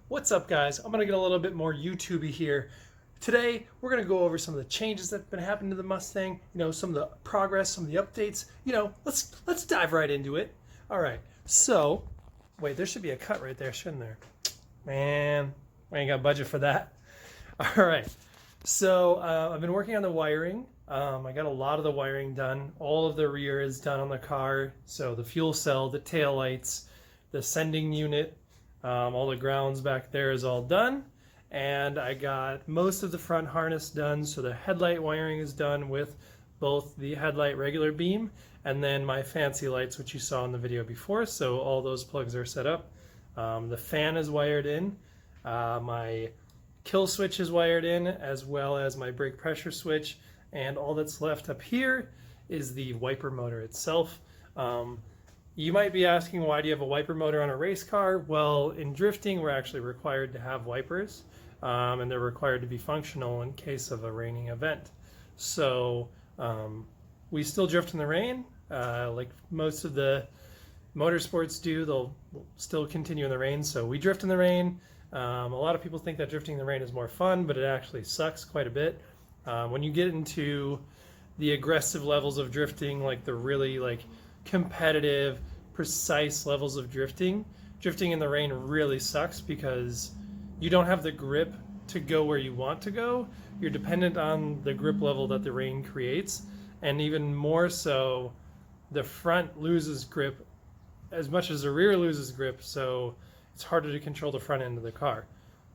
What's up, guys? I'm gonna get a little bit more YouTubey here. Today, we're gonna go over some of the changes that have been happening to the Mustang. Some of the progress, some of the updates. Let's dive right into it. All right. So, wait, there should be a cut right there, shouldn't there? Man, we ain't got budget for that. All right. So I've been working on the wiring. I got a lot of the wiring done. All of the rear is done on the car. So the fuel cell, the tail lights, the sending unit, all the grounds back there is all done. And I got most of the front harness done. So the headlight wiring is done with both the headlight regular beam and then my fancy lights, which you saw in the video before. So all those plugs are set up. The fan is wired in. My kill switch is wired in, as well as my brake pressure switch, and all that's left up here is the wiper motor itself. You might be asking, why do you have a wiper motor on a race car? Well, in drifting we're actually required to have wipers, and they're required to be functional in case of a raining event. So we still drift in the rain, like most of the motorsports do. They'll still continue in the rain, so we drift in the rain. A lot of people think that drifting in the rain is more fun, but it actually sucks quite a bit. When you get into the aggressive levels of drifting, like the really competitive, precise levels of drifting in the rain really sucks because you don't have the grip to go where you want to go. You're dependent on the grip level that the rain creates, and even more so, the front loses grip as much as the rear loses grip, so it's harder to control the front end of the car.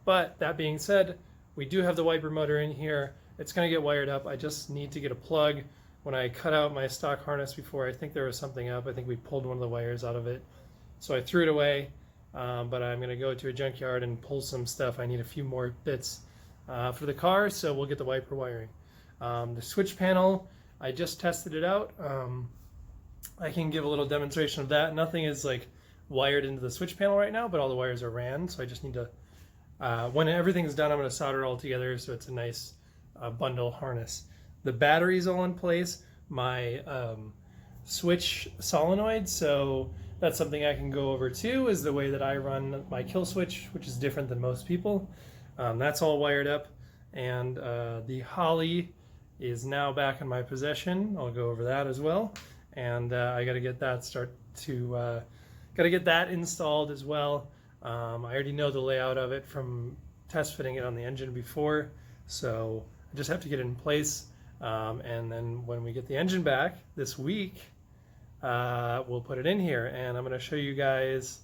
But that being said, we do have the wiper motor in here. It's going to get wired up. I just need to get a plug. When I cut out my stock harness before, I think there was something up. I think we pulled one of the wires out of it. So I threw it away, but I'm going to go to a junkyard and pull some stuff. I need a few more bits for the car, so we'll get the wiper wiring. The switch panel, I just tested it out. I can give a little demonstration of that. Nothing is wired into the switch panel right now, but all the wires are ran, so I just need to, when everything's done, I'm going to solder it all together so it's a nice bundle harness. The battery's all in place, my switch solenoid, so that's something I can go over too, is the way that I run my kill switch, which is different than most people. That's all wired up, and the Holly is now back in my possession. I'll go over that as well, and I got to get that got to get that installed as well. I already know the layout of it from test fitting it on the engine before, so I just have to get it in place. And then when we get the engine back this week, we'll put it in here, and I'm going to show you guys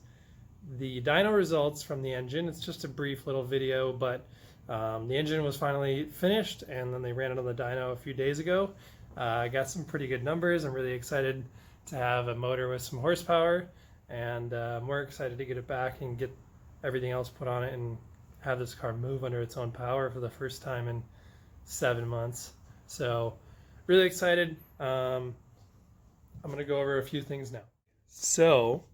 the dyno results from the engine. It's just a brief little video, but the engine was finally finished, and then they ran it on the dyno a few days ago. I got some pretty good numbers. I'm really excited to have a motor with some horsepower, and more excited to get it back and get everything else put on it and have this car move under its own power for the first time in 7 months. So really excited. I'm going to go over a few things now. So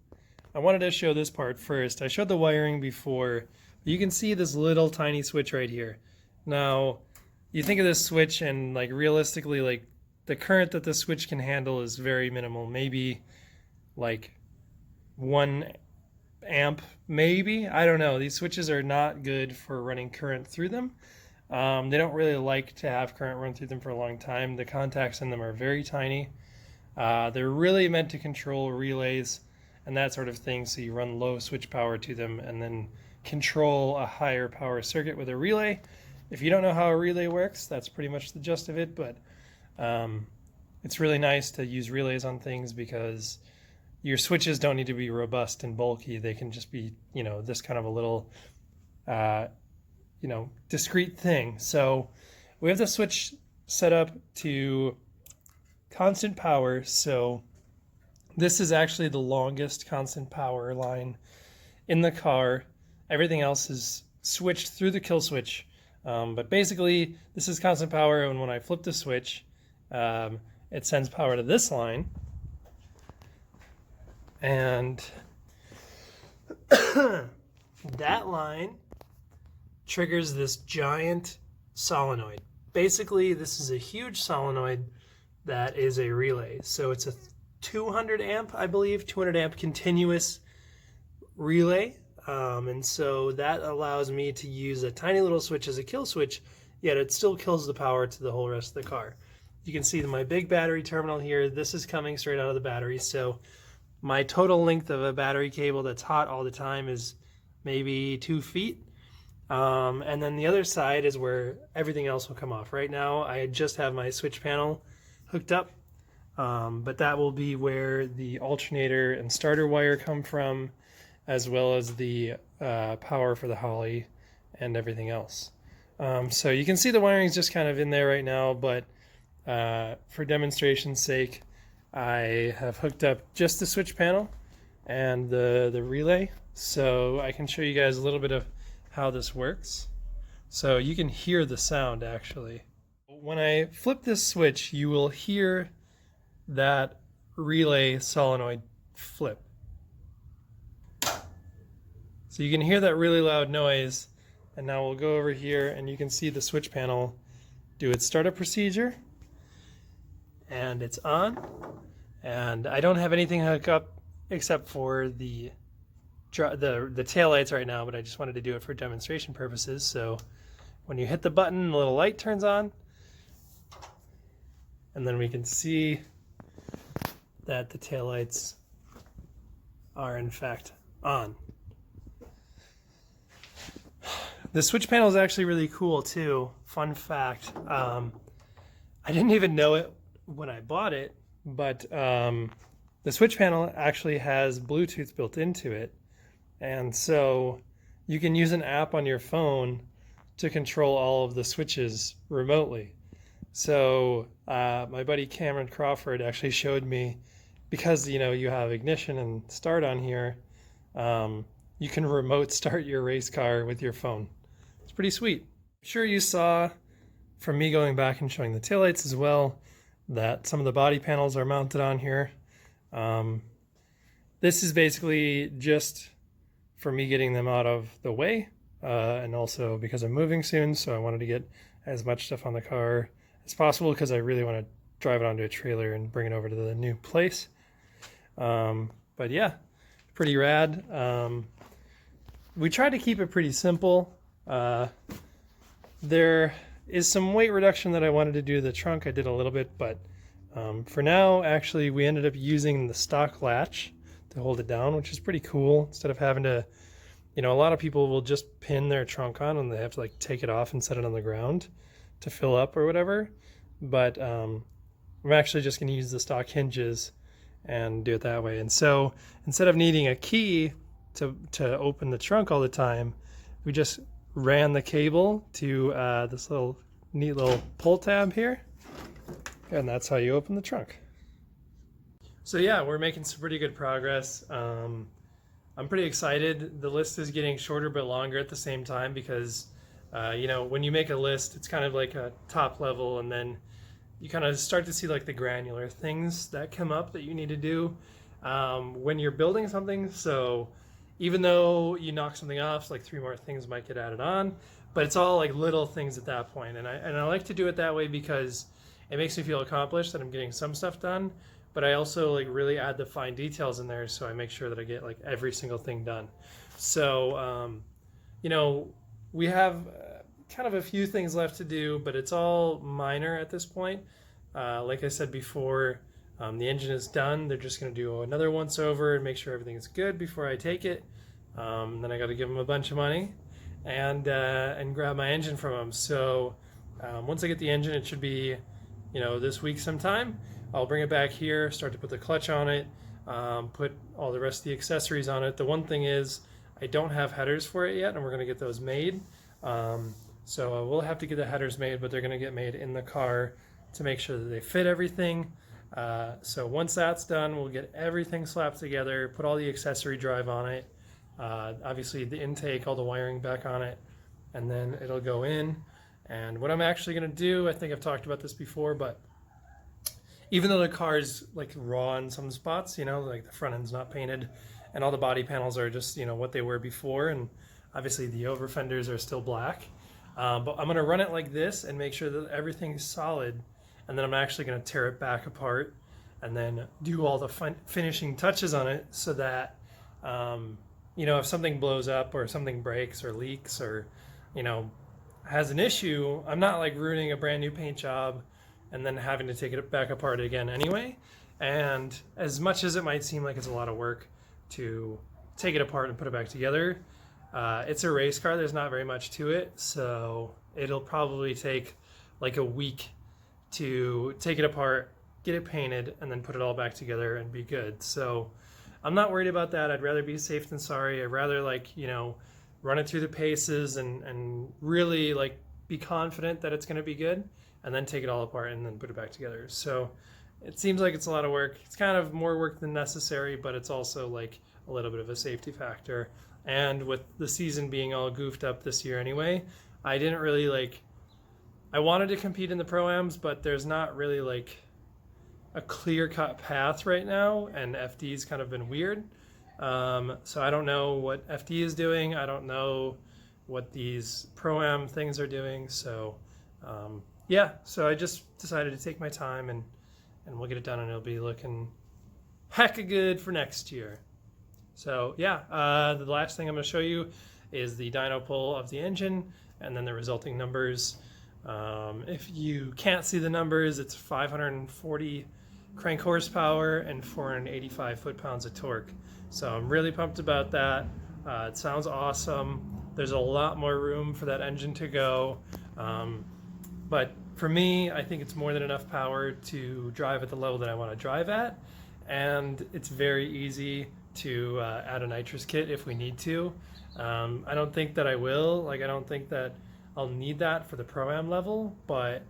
I wanted to show this part first. I showed the wiring before. You can see this little tiny switch right here. Now you think of this switch, and realistically, the current that the switch can handle is very minimal, maybe 1 amp, maybe. I don't know. These switches are not good for running current through them. They don't really like to have current run through them for a long time. The contacts in them are very tiny. They're really meant to control relays and that sort of thing, so you run low switch power to them and then control a higher power circuit with a relay. If you don't know how a relay works, that's pretty much the gist of it, but it's really nice to use relays on things because your switches don't need to be robust and bulky. They can just be, this kind of a little discrete thing. So we have the switch set up to constant power. So this is actually the longest constant power line in the car. Everything else is switched through the kill switch. But basically this is constant power, and when I flip the switch, it sends power to this line. And that line triggers this giant solenoid. Basically, this is a huge solenoid that is a relay. So it's a 200 amp, I believe, 200 amp continuous relay. And so that allows me to use a tiny little switch as a kill switch, yet it still kills the power to the whole rest of the car. You can see my big battery terminal here. This is coming straight out of the battery. So my total length of a battery cable that's hot all the time is maybe 2 feet. And then the other side is where everything else will come off. Right now, I just have my switch panel hooked up, but that will be where the alternator and starter wire come from, as well as the power for the Holly and everything else. So you can see the wiring is just kind of in there right now, but for demonstration's sake, I have hooked up just the switch panel and the relay, so I can show you guys a little bit of how this works. So you can hear the sound actually. When I flip this switch, you will hear that relay solenoid flip. So you can hear that really loud noise, and now we'll go over here and you can see the switch panel do its startup procedure, and it's on. And I don't have anything hooked up except for the taillights right now, but I just wanted to do it for demonstration purposes. So when you hit the button, the little light turns on, and then we can see that the taillights are in fact on. The switch panel is actually really cool too. Fun fact, I didn't even know it when I bought it, but the switch panel actually has Bluetooth built into it. And so you can use an app on your phone to control all of the switches remotely. So my buddy Cameron Crawford actually showed me, because you have ignition and start on here, you can remote start your race car with your phone. It's pretty sweet. I'm sure you saw from me going back and showing the taillights as well that some of the body panels are mounted on here. This is basically just for me getting them out of the way, and also because I'm moving soon, so I wanted to get as much stuff on the car as possible because I really want to drive it onto a trailer and bring it over to the new place. But yeah, pretty rad. We tried to keep it pretty simple. There is some weight reduction that I wanted to do to the trunk. I did a little bit, but for now, actually, we ended up using the stock latch to hold it down, which is pretty cool. Instead of having to, a lot of people will just pin their trunk on and they have to like take it off and set it on the ground to fill up or whatever. But I'm actually just going to use the stock hinges and do it that way. And so instead of needing a key to open the trunk all the time, we just ran the cable to this neat little pull tab here, and that's how you open the trunk. So yeah, we're making some pretty good progress. I'm pretty excited. The list is getting shorter but longer at the same time because when you make a list, it's kind of like a top level, and then you kind of start to see like the granular things that come up that you need to do when you're building something. So even though you knock something off, like 3 more things might get added on, but it's all like little things at that point. And I like to do it that way because it makes me feel accomplished that I'm getting some stuff done, but I also like really add the fine details in there, so I make sure that I get like every single thing done. So we have kind of a few things left to do, but it's all minor at this point. Like I said before, the engine is done. They're just going to do another once over and make sure everything is good before I take it. Then I got to give them a bunch of money and grab my engine from them. So once I get the engine, it should be this week sometime. I'll bring it back here, start to put the clutch on it, put all the rest of the accessories on it. The one thing is I don't have headers for it yet, and we're going to get those made. So we'll have to get the headers made, but they're going to get made in the car to make sure that they fit everything. So once that's done, we'll get everything slapped together, put all the accessory drive on it, obviously the intake, all the wiring back on it, and then it'll go in. And what I'm actually going to do, I think I've talked about this before, but even though the car is like raw in some spots, like the front end's not painted and all the body panels are just, what they were before, and obviously the over fenders are still black, but I'm going to run it like this and make sure that everything's solid. And then I'm actually going to tear it back apart and then do all the finishing touches on it so that if something blows up or something breaks or leaks or, has an issue, I'm not like ruining a brand new paint job and then having to take it back apart again anyway. And as much as it might seem like it's a lot of work to take it apart and put it back together, it's a race car. There's not very much to it. So it'll probably take like a week to take it apart, get it painted, and then put it all back together and be good. So I'm not worried about that. I'd rather be safe than sorry. I'd rather run it through the paces and really like be confident that it's going to be good, and then take it all apart and then put it back together. So it seems like it's a lot of work. It's kind of more work than necessary, but it's also like a little bit of a safety factor. And with the season being all goofed up this year anyway, I didn't really I wanted to compete in the Pro-Ams, but there's not really like a clear-cut path right now, and FD's kind of been weird. So I don't know what FD is doing. I don't know what these Pro-Am things are doing. So so I just decided to take my time and we'll get it done, and it'll be looking hecka good for next year. So the last thing I'm going to show you is the dyno pull of the engine and then the resulting numbers. If you can't see the numbers, it's 540 crank horsepower and 485 foot-pounds of torque. So I'm really pumped about that. It sounds awesome. There's a lot more room for that engine to go. But for me, I think it's more than enough power to drive at the level that I want to drive at. And it's very easy to add a nitrous kit if we need to. I don't think that I will. I don't think that I'll need that for the Pro-Am level. But,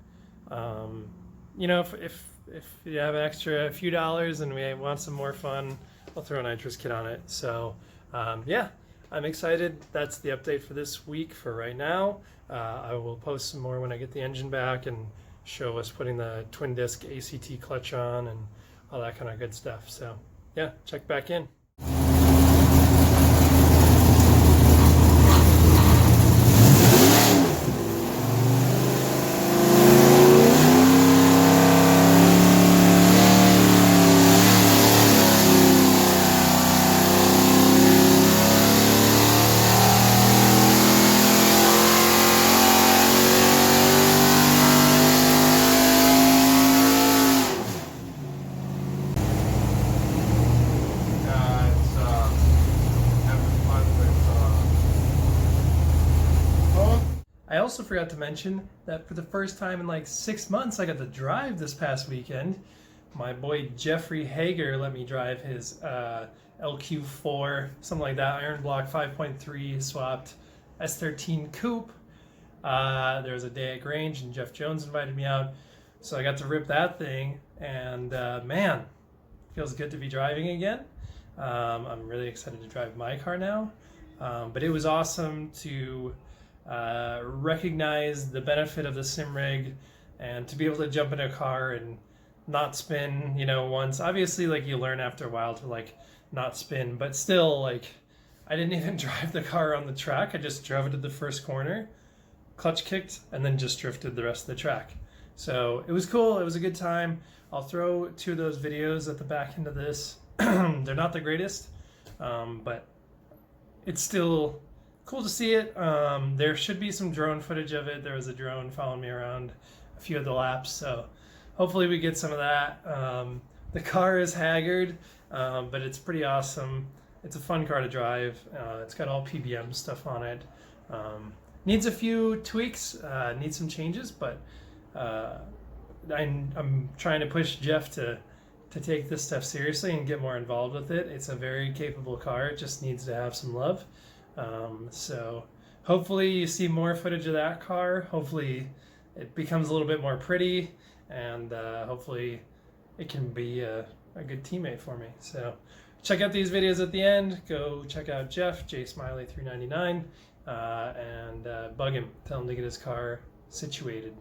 if you have an extra few dollars and we want some more fun, I'll throw a nitrous kit on it. So I'm excited. That's the update for this week for right now. I will post some more when I get the engine back and show us putting the twin disc ACT clutch on and all that kind of good stuff. So check back in. I also forgot to mention that for the first time in like 6 months, I got to drive this past weekend. My boy Jeffrey Hager let me drive his LQ4, something like that, Iron Block 5.3 swapped S13 coupe. There was a day at Grange and Jeff Jones invited me out, so I got to rip that thing, and man, feels good to be driving again. I'm really excited to drive my car now, but it was awesome to recognize the benefit of the sim rig and to be able to jump in a car and not spin, once. Obviously, you learn after a while to not spin, but still, I didn't even drive the car on the track. I just drove it to the first corner, clutch kicked, and then just drifted the rest of the track. So it was cool. It was a good time. I'll throw 2 of those videos at the back end of this. They're not the greatest, but it's still cool to see it. There should be some drone footage of it. There was a drone following me around a few of the laps, so hopefully we get some of that. The car is haggard, but it's pretty awesome. It's a fun car to drive. It's got all PBM stuff on it. Needs a few tweaks, needs some changes, but I'm trying to push Jeff to take this stuff seriously and get more involved with it. It's a very capable car. It just needs to have some love. So hopefully you see more footage of that car. Hopefully it becomes a little bit more pretty, and hopefully it can be a good teammate for me. So check out these videos at the end. Go check out Jeff, JSmiley399, and bug him. Tell him to get his car situated.